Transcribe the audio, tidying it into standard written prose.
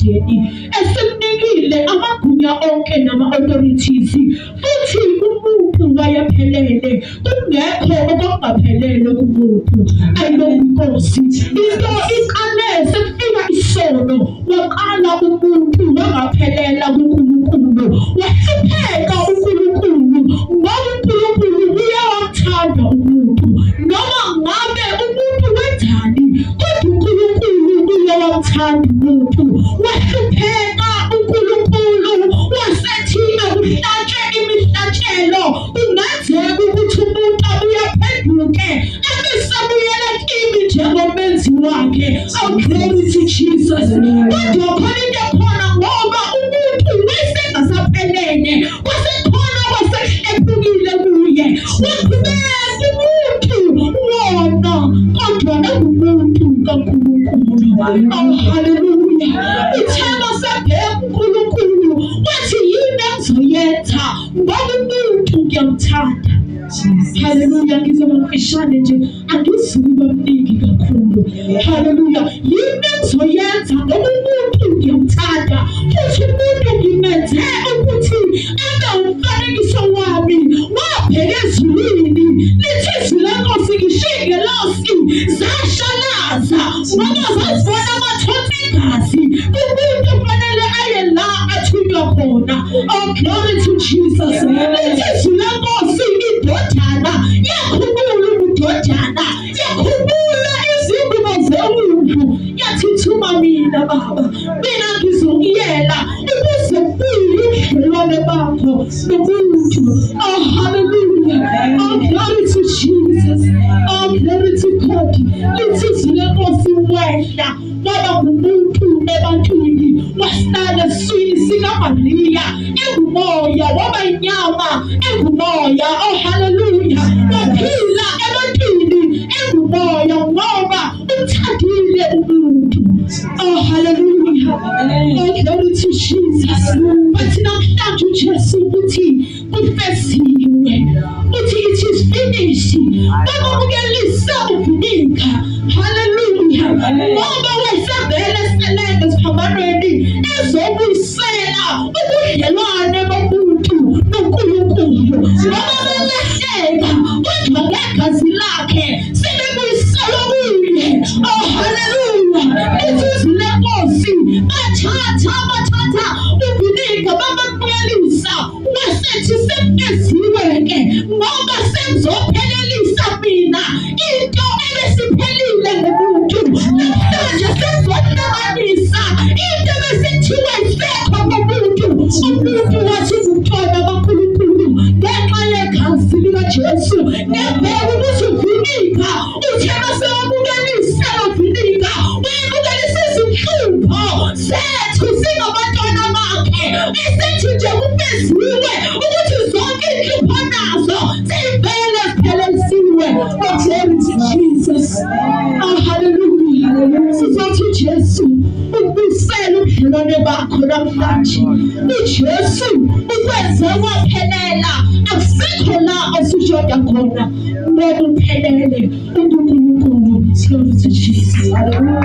emndeni esemnikile amagunya onke nama-authorities futhi umuntu wayephelele kungekho okungaphelele kumuntu. Ayinonkosi into iqale sekufika isono waqala umuntu wangaphelela kuNkulunkulu wahlupheka uNkulunkulu ngoba uNkulunkulu uyawuthanda umuntu noma ngabe umuntu wenzani kodwa uNkulunkulu uyawuthanda umuntu. Wahlupheka uNkulunkulu wasethi akuhlatshwe imihlatshelo kungenzeka ukuthi umuntu abuye aphenduke abesabuyela kimi njengomenzi wakhe. Oh, glory to Jesus. Kodwa khona into ekhona ngoba umuntu wayengasaphelele wasekhona wasehlephukile kuye waqhubeka umuntu wona kodwa nangumuntu kaNkulunkulu. Oh, hallelujah. Ithema sabheka uNkulunkulu wathi yini engizoyenza ngoba umuntu ngiyamthanda. Hallelujah. Ngizoba mfishane nje angizuba mningi kakhulu. Hallelujah. Yini engizoyenza ngoba umuntu ngiyamthanda futhi umuntu ngimenze ukuthi abe umfanekiso wami. Wabheka ezulwini lithi izwi leNkosi ngishinge losi zashalaza ngoba zazibona amathonsi egazi. Umuntu kufanele aye la athunywa khona. Oh, glory to Jesus. Lithi izwi leNkosi indodana yakhulula ubudodana yakhulula izingubo zewundlu yathi thuma mina Baba mina ngizokuyela ukuze kuye ubudlelwane bakho nomuntu. Oh, hallelujah. Oh, glory to Jesus. Oh, glory to God. Lithi izwi leNkosi wehla waba ngumuntu ebantwini wahlala eswini sikaMariya engumoya waba inyama engumoya. Oh, hallelujah. Waphila ebantwini engumoya ngoba uthandile umuntu. Oh, hallelujah. Oh, glory to Jesus. Bathi namhlanje uJesu uthi kufeziwe uthi it is finished. Bamukelisa uvunika. Hallelujah. Ngoba wayesevele selele esiphambanweni ezobuyisela ubudlelwane bomuntu noNkulunkulu. Ngoba belahleka kodwa ngegazi lakhe sebebuyisela kuye. Oh, hallelujah. Izwi leNkosi bathatha uvunika bamukelisa wasethi sekufeziwe-ke ngoba sengizophelelisa mina into ebesiphelile ngomuntu. Namhlanje sengizonamanisisa into ebesithiwa isekho ngomuntu. Umuntu wathi umntwana kaNkulunkulu ngenxa yegazi likaJesu ngembeka ukuthi uvunika uthena sewamukelisa uvunika uyamukelisa izinhlupho zethu singabantwana bakhe. Esithi nje kufeziwe ukuthi zonke inhlupho nazo zivele ziphelelisiwe. Oh, glory to Jesus. Oh, hallelujah. Sizothi uJesu ubuyisele ubudlelwane bakho namhlanje. uJesu ukwenze waphelela akusekho la osushoda khona ngoba uphelele uNkulunkulu. Glory to Jesus. Hallelujah.